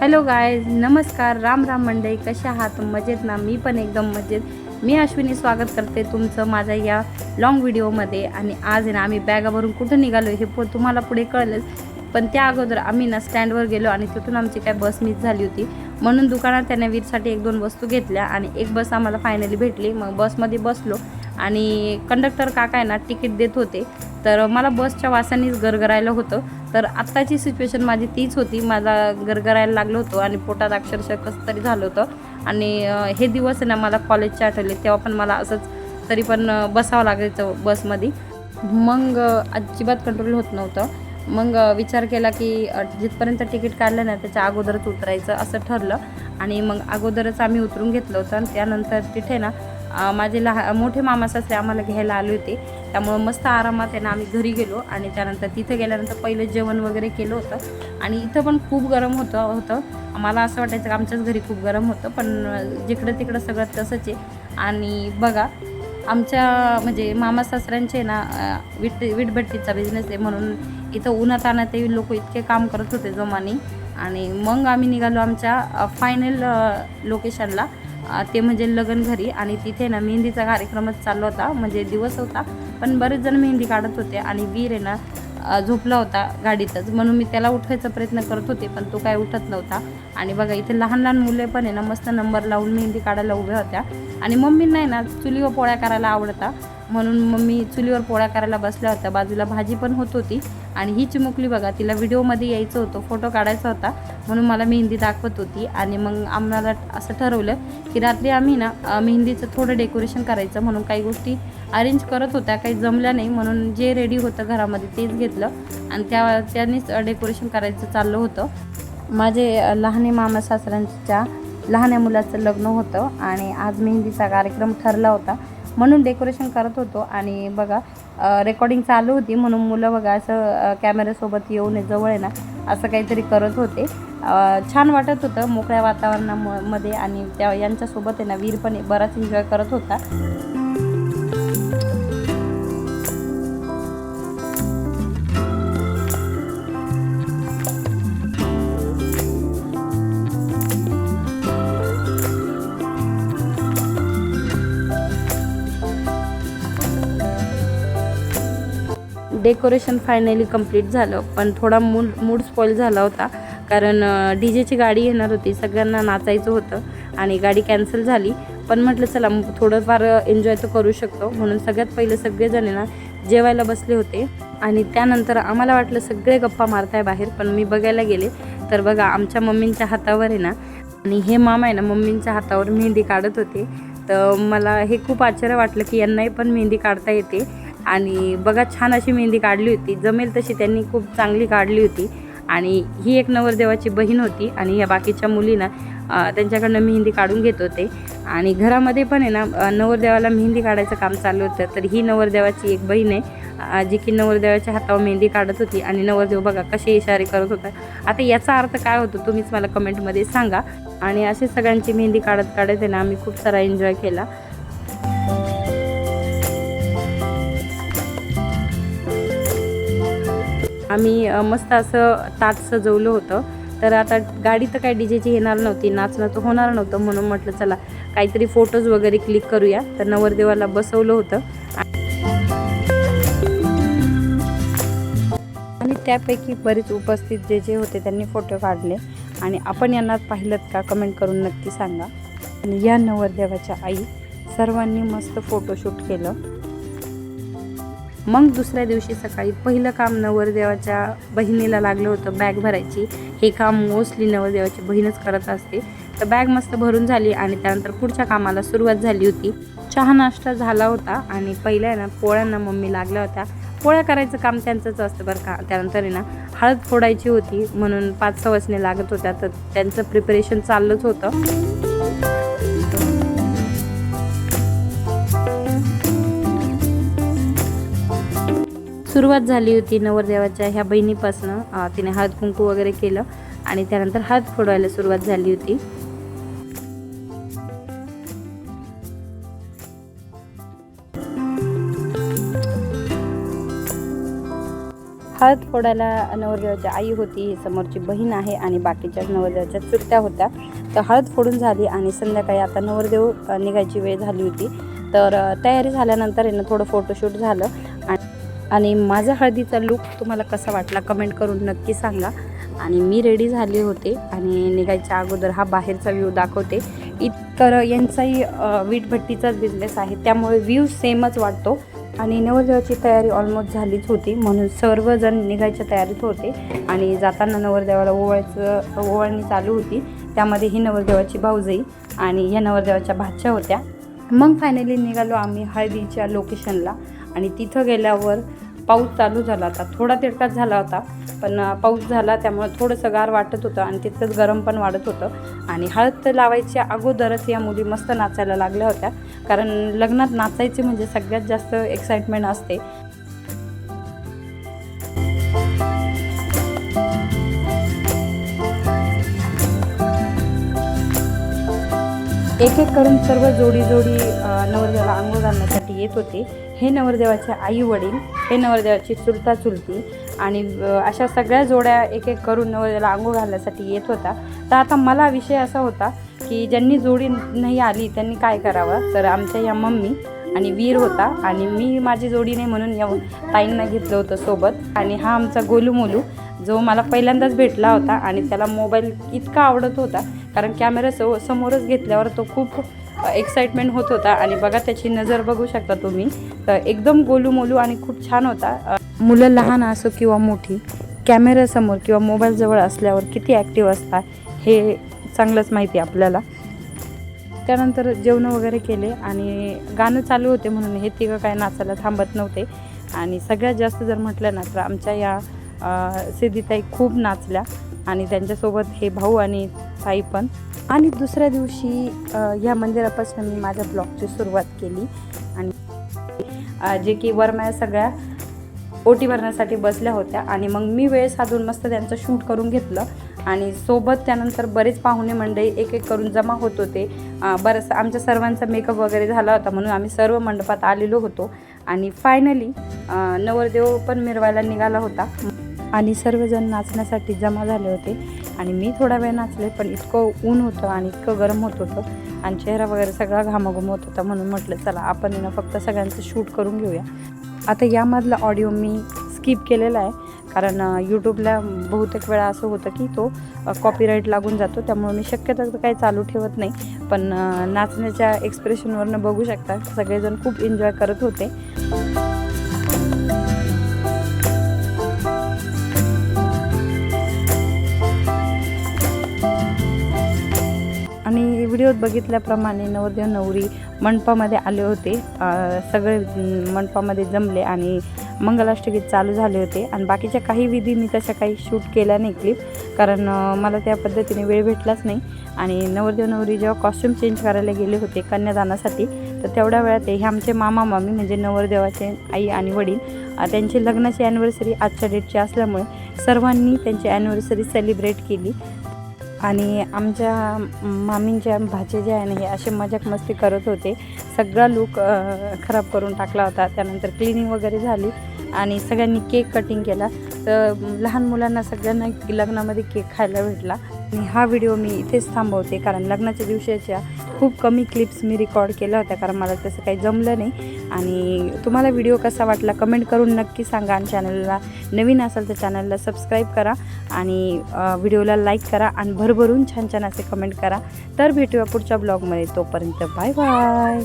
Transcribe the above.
Hello guys, नमस्कार, राम राम मंडळी. कशा आहात? मजेत ना? मी पण एकदम मजेत. मी अश्विनी स्वागत करते तुमचं माझ्या या लॉंग व्हिडिओमध्ये. आणि आज आहे ना आम्ही बॅगावरून कुठं निघालो हे तुम्हाला पुढे कळलंच. पण त्या अगोदर आम्ही ना स्टँडवर गेलो आणि तिथून आमची काय बस मिस झाली होती, म्हणून दुकानात त्याने वीरसाठी एक दोन वस्तू घेतल्या आणि एक बस आम्हाला फायनली भेटली. मग बसमध्ये बसलो आणि कंडक्टर काका आहे ना तिकीट देत होते, तर मला बसच्या वासानेच गरगरायला होतं. तर आत्ताची सिच्युएशन माझी तीच होती, मला गरगरायला लागलं होतं आणि पोटात अक्षरशः कसं तरी झालं होतं. आणि हे दिवस आहे ना मला कॉलेजचे आठवले, तेव्हा पण मला असंच तरी पण बसावं लागायचं बसमध्ये. मग अजिबात कंट्रोल होत नव्हतं. मग विचार केला की जिथपर्यंत तिकीट काढलं ना त्याच्या अगोदरच उतरायचं असं ठरलं. आणि मग अगोदरच आम्ही उतरून घेतलं होतं. आणि त्यानंतर तिथे ना माझे मोठे मामा सासरे आम्हाला घ्यायला आले होते, त्यामुळं मस्त आरामात आहे ना आम्ही घरी गेलो. आणि त्यानंतर तिथे गेल्यानंतर पहिलं जेवण वगैरे केलं होतं. आणि इथं पण खूप गरम होतं. मला असं वाटायचं की आमच्याच घरी खूप गरम होतं, पण जिकडं तिकडं सगळं तसंच आहे. आणि बघा आमच्या म्हणजे मामा सासऱ्यांचे ना वीटभट्टीचा बिझनेस आहे, म्हणून इथं उन्हात आणत लोक इतके काम करत होते जोमाने. आणि मग आम्ही निघालो आमच्या फायनल लोकेशनला, ते म्हणजे लग्न घरी. आणि तिथे ना मेहंदीचा कार्यक्रमच चालला होता, म्हणजे दिवस होता पण बरेच जण मेहंदी काढत होते. आणि वीर आहे ना झोपला होता गाडीतच, म्हणून मी त्याला उठवायचा प्रयत्न करत होते, पण तो काय उठत नव्हता. आणि बघा इथे लहान लहान मुले पण आहे ना मस्त नंबर लावून मेहंदी काढायला उभ्या होत्या. आणि मम्मींना आहे ना चुलीवर पोळ्या करायला आवडता, म्हणून मम्मी चुलीवर पोळ्या करायला बसल्या होत्या. बाजूला भाजी पण होत होती. आणि ही चिमुकली बघा, तिला व्हिडिओमध्ये यायचं होतं, फोटो काढायचा होता, म्हणून मला मेहंदी दाखवत होती. आणि मग आम्हाला असं ठरवलं की रात्री आम्ही ना मेहंदीचं थोडं डेकोरेशन करायचं, म्हणून काही गोष्टी अरेंज करत होत्या, काही जमल्या नाही, म्हणून जे रेडी होतं घरामध्ये तेच घेतलं आणि त्यांनीच डेकोरेशन करायचं चाललं होतं. माझे लहाने मामा सासऱ्यांच्या लहान्या मुलाचं लग्न होतं आणि आज मेहंदीचा कार्यक्रम ठरला होता, म्हणून डेकोरेशन करत होतो. आणि बघा रेकॉर्डिंग चालू होती, म्हणून मुलं बघा असं कॅमेऱ्यासोबत येऊन जवळ आहे ना असं काहीतरी करत होते. छान वाटत होतं मोकळ्या वातावरणामध्ये. आणि त्या यांच्यासोबत आहे ना वीर पण बराच एन्जॉय करत होता. डेकोरेशन फायनली कंप्लीट झालं, पण थोडा मूड स्पॉइल झाला होता, कारण डीजेची गाडी येणार होती, सगळ्यांना नाचायचं होतं आणि गाडी कॅन्सल झाली. पण म्हटलं चला थोडंफार एन्जॉय तर करू शकतो, म्हणून सगळ्यात पहिले सगळेजण ना जेवायला बसले होते. आणि त्यानंतर आम्हाला वाटलं सगळे गप्पा मारताय बाहेर, पण मी बघायला गेले तर बघा आमच्या मम्मींच्या हातावर आहे ना, आणि हे मामा आहे ना मम्मींच्या हातावर मेहंदी काढत होते. तर मला हे खूप आश्चर्य वाटलं की यांनाही पण मेहंदी काढता येते. आणि बघा छान अशी मेहंदी काढली होती, जमेल तशी त्यांनी खूप चांगली काढली होती. आणि ही एक नवरदेवाची बहीण होती आणि ह्या बाकीच्या मुलींना त्यांच्याकडनं मेहंदी काढून घेत होते. आणि घरामध्ये पण आहे ना नवरदेवाला मेहंदी काढायचं काम चालू होतं. तर ही नवरदेवाची एक बहीण आहे जी की नवरदेवाच्या हातावर मेहंदी काढत होती. आणि नवरदेव बघा कसे इशारे करत होता. आता याचा अर्थ काय होतो तुम्हीच मला कमेंटमध्ये सांगा. आणि असे सगळ्यांची मेहंदी काढत आहे ना आम्ही खूप सारा एन्जॉय केला. आम्ही मस्त असं ताट सजवलं होतं. तर आता गाडी तर काय डीजेची येणार नव्हती, नाचणं तर होणार नव्हतं, म्हणून म्हटलं चला काहीतरी फोटोज वगैरे क्लिक करूया. तर नवरदेवाला बसवलं होतं आणि त्यापैकी बरेच उपस्थित जे होते त्यांनी फोटो काढले. आणि आपण यांना पाहिलं का कमेंट करून नक्की सांगा. आणि या नवरदेवाच्या आई सर्वांनी मस्त फोटोशूट केलं. मग दुसऱ्या दिवशी सकाळी पहिलं काम नवरदेवाच्या बहिणीला लागलं होतं बॅग भरायची. हे काम मोस्टली नवरदेवाची बहीणच करत असते. तर बॅग मस्त भरून झाली आणि त्यानंतर पुढच्या कामाला सुरुवात झाली होती. चहा नाश्ता झाला होता आणि पहिल्या ना पोळ्यांना मम्मी लागल्या होत्या. पोळ्या करायचं काम त्यांचंच असतं बरं का. त्यानंतर ना हळद फोडायची होती, म्हणून 5-6 वाजने लागत होत्या, तर त्यांचं प्रिपरेशन चाललंच होतं. सुरुवात झाली होती नवरदेवाच्या ह्या बहिणीपासनं. तिने हळद कुंकू वगैरे केलं आणि त्यानंतर हळद फोडायला सुरुवात झाली होती. हळद फोडायला नवरदेवाची आई होती, ही समोरची बहीण आहे आणि बाकीच्या नवरदेवाच्या चुलत्या होत्या. तर हळद फोडून झाली आणि संध्याकाळी आता नवरदेव निघायची वेळ झाली होती. तर तयारी झाल्यानंतर आहे ना थोडं फोटोशूट झालं आणि माझा हळदीचा लूक तुम्हाला कसा वाटला कमेंट करून नक्की सांगा. आणि मी रेडी झाले होते आणि निघायच्या अगोदर हा बाहेरचा व्ह्यू दाखवते. तर यांचाही वीटभट्टीचाच बिझनेस आहे, त्यामुळे व्ह्यू सेमच वाटतो. आणि नवरदेवाची तयारी ऑलमोस्ट झालीच होती, म्हणून सर्वजण निघायच्या तयारीत होते. आणि जाताना नवरदेवाला ओवाळणी चालू होती, त्यामध्ये ही नवरदेवाची भाऊजाई आणि ह्या नवरदेवाच्या भाच्या होत्या. मग फायनली निघालो आम्ही हळदीच्या लोकेशनला. आणि तिथं गेल्यावर पाऊस चालू झाला होता, थोडा तिरकाच झाला होता, पण पाऊस झाला त्यामुळे थोडंसं गार वाटत होतं आणि तिथंच गरम पण वाढत होतं. आणि हळद लावायच्या अगोदरच या मुली मस्त नाचायला लागल्या होत्या, कारण लग्नात नाचायचे म्हणजे सगळ्यात जास्त एक्साइटमेंट असते. एक एक करून सर्व जोडी नवरदेवाला अंघोळ घालण्यासाठी येत होते. हे नवरदेवाचे आई वडील, हे नवरदेवाची चुलता चुलती आणि अशा सगळ्या जोड्या एक एक करून नवरदेवाला अंघोळ घालण्यासाठी येत होता. तर आता मला विषय असा होता की ज्यांनी जोडी नाही आली त्यांनी काय करावं. तर आमच्या या मम्मी आणि वीर होता आणि मी माझी जोडी नाही म्हणून या ताईंना घेतलं होतं सोबत. आणि हा आमचा गोलू मोलू जो मला पहिल्यांदाच भेटला होता आणि त्याला मोबाईल इतका आवडत होता, कारण कॅमेरा समोरच घेतल्यावर तो खूप एक्साइटमेंट होत होता. आणि बघा त्याची नजर बघू शकता तुम्ही, तर एकदम गोलू मोलू आणि खूप छान होता. मुलं लहान असो किंवा मोठी, कॅमेऱ्यासमोर किंवा मोबाईलजवळ असल्यावर किती ॲक्टिव्ह असतात हे चांगलंच माहिती आहे आपल्याला. त्यानंतर जेवण वगैरे केले आणि गाणं चालू होते म्हणून हे तिघं काय नाचायला थांबत नव्हते. आणि सगळ्यात जास्त जर म्हटलं ना तर आमच्या या सिद्धीताई खूप नाचल्या आणि त्यांच्यासोबत हे भाऊ आणि ताई पण. आणि दुसऱ्या दिवशी या मंदिरापासून मी माझ्या ब्लॉगची सुरुवात केली. आणि जे की वरमाया सगळ्या ओटी भरण्यासाठी बसल्या होत्या आणि मग मी वेळ साधून मस्त त्यांचं शूट करून घेतलं. आणि सोबत त्यानंतर बरेच पाहुणे मंडळी एक एक करून जमा होत होते. बरंच आमच्या सर्वांचा मेकअप वगैरे झाला होता म्हणून आम्ही सर्व मंडपात आलेलो होतो. आणि फायनली नवरदेव पण मिरवायला निघाला होता आणि सर्वजण नाचण्यासाठी जमा झाले होते. आणि मी थोडा वेळ नाचले, पण इतकं ऊन होतं आणि इतकं गरम होत होतं आणि चेहरा वगैरे सगळा घामाघूम होत होता, म्हणून म्हटलं चला आपण ना फक्त सगळ्यांचं शूट करून घेऊया. आता यामधला ऑडिओ मी स्किप केलेला आहे, कारण यूट्यूबला बहुतेक वेळा असं होतं की तो कॉपीराईट लागून जातो, त्यामुळे मी शक्यतो काही चालू ठेवत नाही. पण नाचण्याच्या एक्सप्रेशनवरनं बघू शकता सगळेजण खूप एन्जॉय करत होते. आणि व्हिडिओत बघितल्याप्रमाणे नवरदेव नवरी मंडपामध्ये आले होते. सगळे मंडपामध्ये जमले आणि मंगलाष्टगीत चालू झाले होते. आणि बाकीच्या काही विधी मी तशा काही शूट केल्या नाही क्लिप, कारण मला त्या पद्धतीने वेळ भेटलाच नाही. आणि नवरदेव नवरी जेव्हा कॉस्ट्यूम चेंज करायला गेले होते कन्यादानासाठी, तर तेवढ्या वेळात हे आमचे मामा मामी म्हणजे नवरदेवाचे आई आणि वडील, त्यांची लग्नाची ॲनिव्हर्सरी आजच्या डेटची असल्यामुळे सर्वांनी त्यांची ॲनिव्हर्सरी सेलिब्रेट केली. आणि आमच्या मामींच्या भाचे जे आहे ना हे असे मजाक मस्ती करत होते. सगळा लूक खराब करून टाकला होता. त्यानंतर क्लिनिंग वगैरे झाली आणि सगळ्यांनी केक कटिंग केला. तर लहान मुलांना सगळ्यांना लग्नामध्ये केक खायला भेटला. आणि हा व्हिडिओ मी इथेच थांबवते, कारण लग्नाच्या दिवसाच्या खूप कमी क्लिप्स मी रेकॉर्ड केल्या होत्या, कारण मला तसं काही जमलं नाही. आणि तुम्हाला व्हिडिओ कसा वाटला कमेंट करून नक्की सांगा. आणि चॅनलला नवीन असाल तर चॅनलला सबस्क्राईब करा आणि व्हिडिओला लाईक करा आणि भरभरून छान छान असे कमेंट करा. तर भेटूया पुढच्या ब्लॉगमध्ये. तोपर्यंत बाय बाय.